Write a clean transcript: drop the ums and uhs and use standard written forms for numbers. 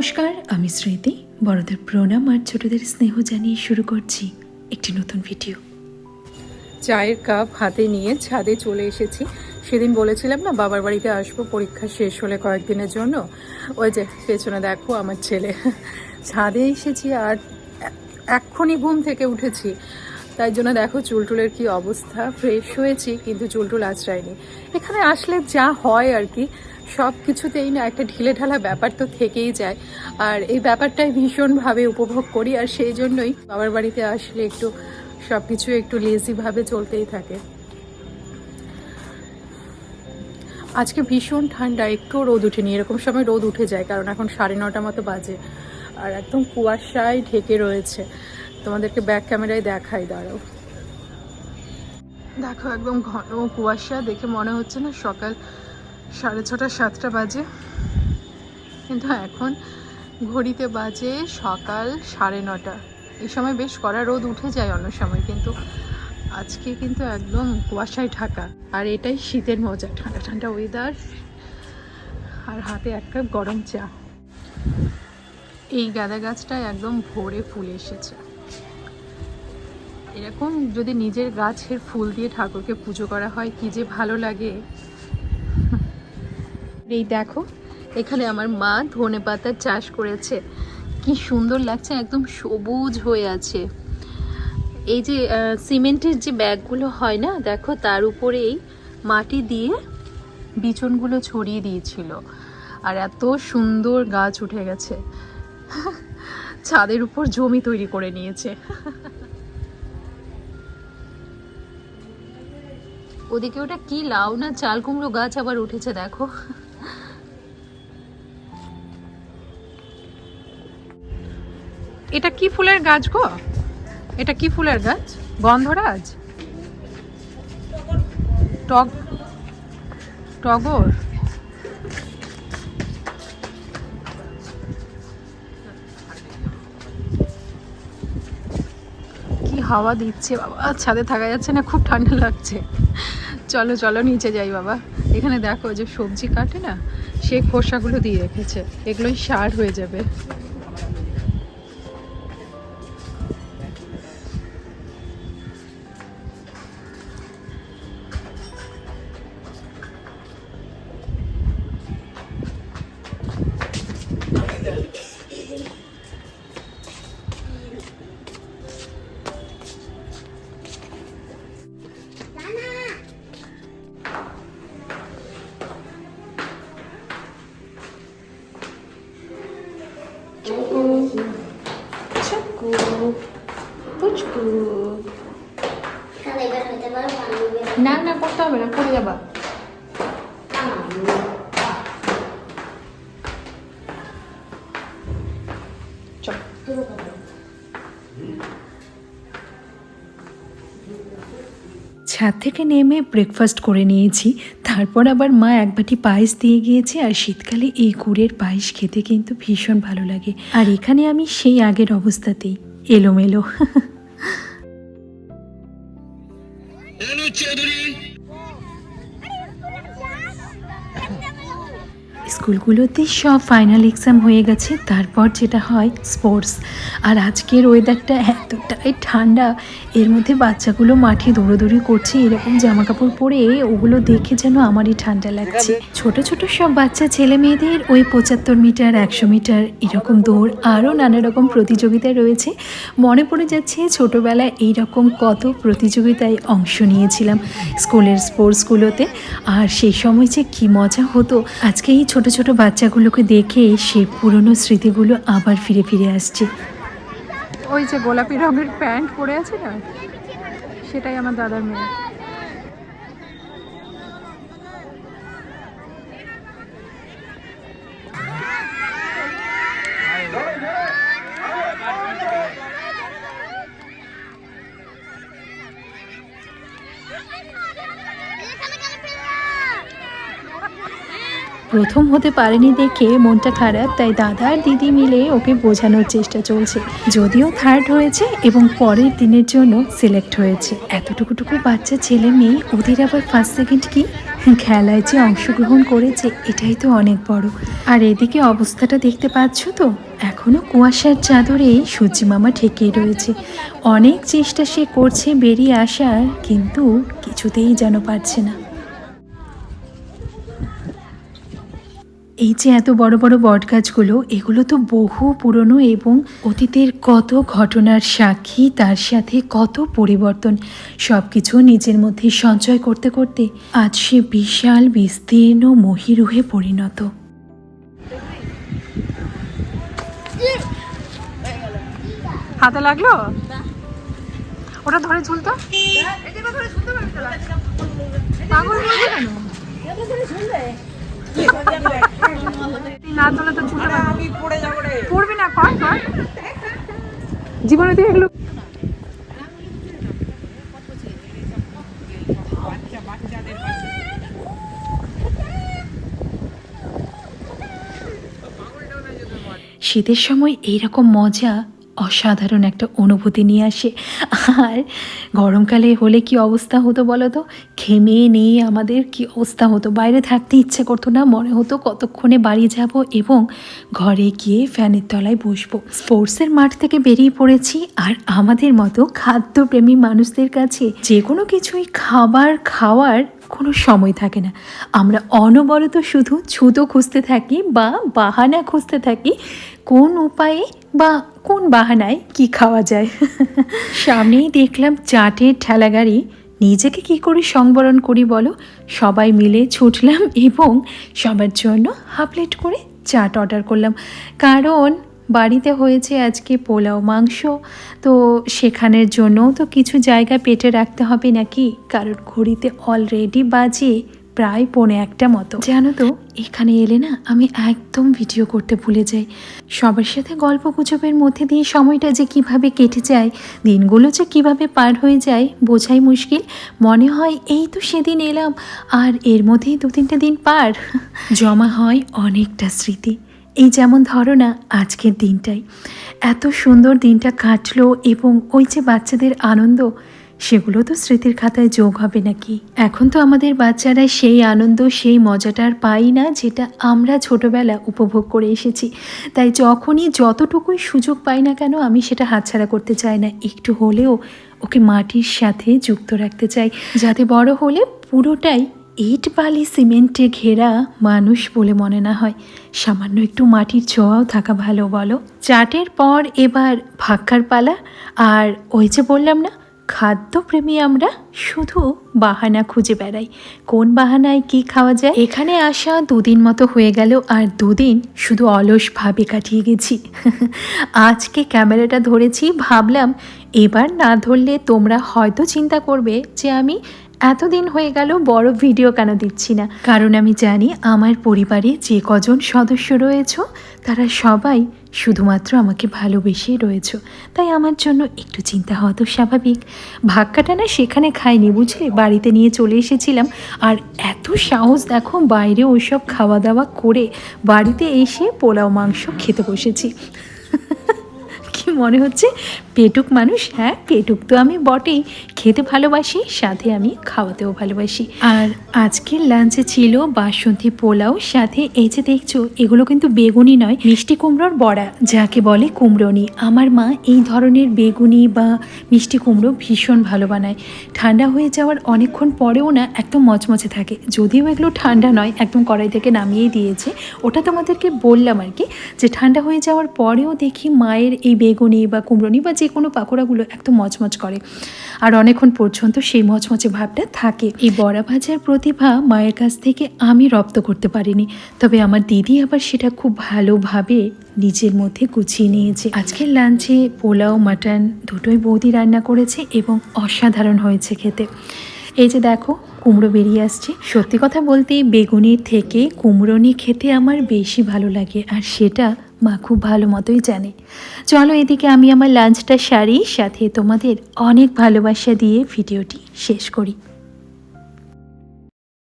নমস্কার, আমি স্মৃতি। বড়দের প্রণাম আর ছোটদের স্নেহ জানিয়ে শুরু করছি একটি নতুন ভিডিও। চায়ের কাপ হাতে নিয়ে ছাদে চলে এসেছি। সেদিন বলেছিলাম না বাবার বাড়িতে আসবো পরীক্ষা শেষ হলে কয়েকদিনের জন্য। ওই যে পেছনে দেখো আমার ছেলে। ছাদে এসেছি আর এক্ষুনি ঘুম থেকে উঠেছি, তাই জন্য দেখো চুলটুলের কি অবস্থা। ফ্রেশ হয়েছি কিন্তু চুলটুল আঁচড়ায়নি। এখানে আসলে যা হয় আর কি, সব কিছুতেই না একটা ঢিলে ঢালা ব্যাপার তো থেকেই যায়, আর এই ব্যাপারটাই ভীষণভাবে উপভোগ করি। আর সেই জন্যই বাবার বাড়িতে আসলে একটু সব কিছু একটু লেজিভাবে চলতেই থাকে। আজকে ভীষণ ঠান্ডা, একটু রোদ উঠেনি। এরকম সময় রোদ উঠে যায়, কারণ এখন 9:30 মতো বাজে আর একদম কুয়াশায় ঢেকে রয়েছে। তোমাদেরকে ব্যাক ক্যামেরায় দেখাই, দাঁড়াও। দেখো একদম ঘন কুয়াশা, দেখে মনে হচ্ছে না সকাল 6:30 7টা বাজে, কিন্তু এখন ঘড়িতে বাজে সকাল 9:30। এই সময় বেশ কড়া রোদ উঠে যায় অন্য সময়, কিন্তু আজকে কিন্তু একদম কুয়াশায় ঢাকা। আর এটাই শীতের মজা, ঠান্ডা ঠান্ডা ওয়েদার আর হাতে এক কাপ গরম চা। এই গাঁদা গাছটা একদম ভরে ফুল এসেছে। এরকম যদি নিজের গাছের ফুল দিয়ে ঠাকুরকে পুজো করা হয় কি যে ভালো লাগে। এই দেখো এখানে আমার মা ধনেপাতার চাষ করেছে, কি সুন্দর লাগছে, একদম সবুজ হয়ে আছে। এই যে সিমেন্টের যে ব্যাগগুলো হয় না, দেখো তার উপরেই মাটি দিয়ে বিচনগুলো ছড়িয়ে দিয়েছিল, আর এত সুন্দর গাছ উঠে গেছে। ছাদের উপর জমি তৈরি করে নিয়েছে। ওদিকে ওটা কি লাউ না চাল কুমড়ো গাছ আবার উঠেছে দেখো। এটা কি ফুলের গাছ গো? এটা কি ফুলের গাছ? গন্ধরাজ? টগর? কি হাওয়া দিচ্ছে বাবা, ছাদে থাকা যাচ্ছে না, খুব ঠান্ডা লাগছে। চলো চলো নিচে যাই বাবা। এখানে দেখো যে সবজি কাটে না, সে খোসাগুলো দিয়ে রেখেছে, এগুলোই সার হয়ে যাবে। না না করতে হবে না, পড়ে যাবা। ছাদ থেকে নেমে ব্রেকফাস্ট করে নিয়েছি, তারপর আবার মা এক বাটি পায়েস দিয়ে গিয়েছে। আর শীতকালে এই গুড়ের পায়েস খেতে কিন্তু ভীষণ ভালো লাগে। আর এখানে আমি সেই আগের অবস্থাতেই এলোমেলো। স্কুলগুলোতে সব ফাইনাল এক্সাম হয়ে গেছে, তারপর যেটা হয় স্পোর্টস। আর আজকের ওয়েদারটা এতটাই ঠান্ডা, এর মধ্যে বাচ্চাগুলো মাঠে দৌড়োদৌড়ি করছে এরকম জামা কাপড় পরে, ওগুলো দেখে যেন আমারই ঠান্ডা লাগছে। ছোট ছোট সব বাচ্চা ছেলে মেয়েদের ওই 75 মিটার 100 মিটার এরকম দৌড়, আরও নানা রকম প্রতিযোগিতা রয়েছে। মনে পড়ে যাচ্ছে ছোটোবেলায় এইরকম কত প্রতিযোগিতায় অংশ নিয়েছিলাম স্কুলের স্পোর্টসগুলোতে, আর সেই সময় যে কী মজা হতো। আজকে এই ছোট ছোট বাচ্চাগুলোকে দেখে সেই পুরনো স্মৃতিগুলো আবার ফিরে ফিরে আসছে। ওই যে গোলাপি রঙের প্যান্ট পরে আছে না, সেটাই আমার দাদার মেয়ে। প্রথম হতে পারেনি দেখে মনটা খারাপ, তাই দাদা আর দিদি মিলে ওকে বোঝানোর চেষ্টা চলছে। যদিও থার্ড হয়েছে এবং পরের দিনের জন্য সিলেক্ট হয়েছে। এতটুকুটুকু বাচ্চা ছেলে মেয়ে, ওদের আবার ফার্স্ট সেকেন্ড কি খেলায় যে অংশগ্রহণ করেছে, এটাই তো অনেক বড়। আর এদিকে অবস্থাটা দেখতে পাচ্ছ তো, এখনো কুয়াশার চাদরে সূর্যি মামা ঠেকেই রয়েছে। অনেক চেষ্টা সে করছে বেরিয়ে আসার, কিন্তু কিছুতেই যেন পারছে না। এই যে এত বড় বড় বট গাছগুলো, এগুলো তো বহু পুরনো এবং অতীতের কত ঘটনার সাক্ষী, তার সাথে কত পরিবর্তন, সব কিছু নিজের মধ্যে সঞ্চয় করতে করতে আজ সে বিশাল বিস্তীর্ণ মহীরুহে পরিণত। হাতে লাগলো, ওটা ধরে ঝুলতো। পাগল বলবে কেন? না তোলে তো ঝুলতে পারবি, পড়বি না। কর কর, জীবনে তুই এগুলো শীতের সময় এইরকম মজা অসাধারণ একটা অনুভূতি নিয়ে আসে। আর গরমকালে হলে কি অবস্থা হতো বলো তো, ঘেমে নিয়ে আমাদের কি অবস্থা হতো, বাইরে থাকতে ইচ্ছে করতো না, মনে হতো কতক্ষণে বাড়ি যাব এবং ঘরে গিয়ে ফ্যানের তলায় বসবো। স্পোর্টসের মাঠ থেকে বেরিয়ে পড়েছি, আর আমাদের মতো খাদ্যপ্রেমী মানুষদের কাছে যে কোনো কিছুই খাওয়ার কোনো সময় থাকে না। আমরা অনবরত শুধু ছুতো খুঁজতে থাকি বা বাহানা খুঁজতে থাকি, কোন উপায়ে বা কোন বাহানায় কি খাওয়া যায়। সামনেই দেখলাম চাটের ঠেলাগাড়ি, নিজেকে কি করে সংবরণ করি বলো, সবাই মিলে ছুটলাম এবং সবার জন্য হাফ প্লেট করে চাট অর্ডার করলাম। কারণ বাড়িতে হয়েছে আজকে পোলাও মাংস, তো সেখানের জন্য তো কিছু জায়গা পেটে রাখতে হবে নাকি, কারণ ঘড়িতে অলরেডি বাজে প্রায় 1:45 মতো। জানো তো, এখানে এলে না আমি একদম ভিডিও করতে ভুলে যাই। সবার সাথে গল্প গুজবের মধ্যে দিয়ে সময়টা যে কিভাবে কেটে যায়, দিনগুলো যে কিভাবে পার হয়ে যায় বোঝাই মুশকিল। মনে হয় এই তো সেদিন এলাম, আর এর মধ্যেই 2-3 দিন পার। জমা হয় অনেকটা স্মৃতি। এই যেমন ধরো না, আজকের দিনটাই এত সুন্দর দিনটা কাটলো, এবং ওই যে বাচ্চাদের আনন্দ, সেগুলো তো স্মৃতির খাতায় যোগ হবে নাকি। এখন তো আমাদের বাচ্চারা সেই আনন্দ, সেই মজাটা আর পাই না, যেটা আমরা ছোটবেলা উপভোগ করে এসেছি। তাই যখনই যতটুকুই সুযোগ পাই না কেন, আমি সেটা হাতছাড়া করতে চাই না। একটু হলেও ওকে মাটির সাথে যুক্ত রাখতে চাই, যাতে বড় হলে পুরোটাই ইট বালি সিমেন্টে ঘেরা মানুষ বলে মনে না হয়, সামান্য একটু মাটির ছোঁয়াও থাকা ভালো বলো। চাটের পর এবার ভাক্কার পালা। আর ওই যে বললাম না, খাদ্যপ্রেমী আমরা শুধু বাহানা খুঁজে বেড়াই, কোন বাহানায় কি খাওয়া যায়। এখানে আসা 2 দিন মতো হয়ে গেল, আর 2 দিন শুধু অলসভাবে কাটিয়ে গেছি। আজকে ক্যামেরাটা ধরেছি, ভাবলাম এবার না ধরলে তোমরা হয়তো চিন্তা করবে যে আমি এতদিন হয়ে গেল বড় ভিডিও কেন দিচ্ছি না। কারণ আমি জানি আমার পরিবারে যে কজন সদস্য রয়েছে তারা সবাই শুধুমাত্র আমাকে ভালোবেসেই রয়েছে, তাই আমার জন্য একটু চিন্তা হওয়া তো স্বাভাবিক। ভাক্কাটা না সেখানে খাইনি বুঝলে, বাড়িতে নিয়ে চলে এসেছিলাম। আর এত সাহস দেখো, বাইরে ওইসব খাওয়া দাওয়া করে বাড়িতে এসে পোলাও মাংস খেতে বসেছি। কি মনে হচ্ছে পেটুক মানুষ? হ্যাঁ, পেটুক তো আমি বটেই, খেতে ভালোবাসি, সাথে আমি খাওয়াতেও ভালোবাসি। আর আজকের লাঞ্চে ছিল বাসন্তী পোলাও, সাথে এই যে দেখছো এগুলো কিন্তু বেগুনি নয়, মিষ্টি কুমড়োর বড়া, যাকে বলে কুমড়োনি। আমার মা এই ধরনের বেগুনি বা মিষ্টি কুমড়ো ভীষণ ভালো বানায়। ঠান্ডা হয়ে যাওয়ার অনেকক্ষণ পরেও না একদম মচমচে থাকে, যদিও এগুলো ঠান্ডা নয়, একদম কড়াই থেকে নামিয়েই দিয়েছে। ওটা তোমাদেরকে বললাম আর কি, যে ঠান্ডা হয়ে যাওয়ার পরেও দেখি মায়ের এই বেগুনি বা কুমড়োনি বা যে কোনো পাকোড়াগুলো একদম মচমচ করে, আর অনেকক্ষণ পর্যন্ত সেই মচমচে ভাবটা থাকে। এই বড়া ভাজার প্রতিভা মায়ের কাছ থেকে আমি রপ্ত করতে পারিনি, তবে আমার দিদি আবার সেটা খুব ভালোভাবে নিজের মধ্যে গুছিয়ে নিয়েছে। আজকের লাঞ্চে পোলাও মাটন দুটোই বৌদি রান্না করেছে এবং অসাধারণ হয়েছে খেতে। এই যে দেখো কুমড়ো বেরিয়ে আসছে। সত্যি কথা বলতে বেগুনির থেকে কুমড়োনি খেতে আমার বেশি ভালো লাগে, আর সেটা মা খুব ভালো মতোই জানে। চলো এদিকে আমি আমার লাঞ্চটা সারি, সাথে তোমাদের অনেক ভালোবাসা দিয়ে ভিডিওটি শেষ করি।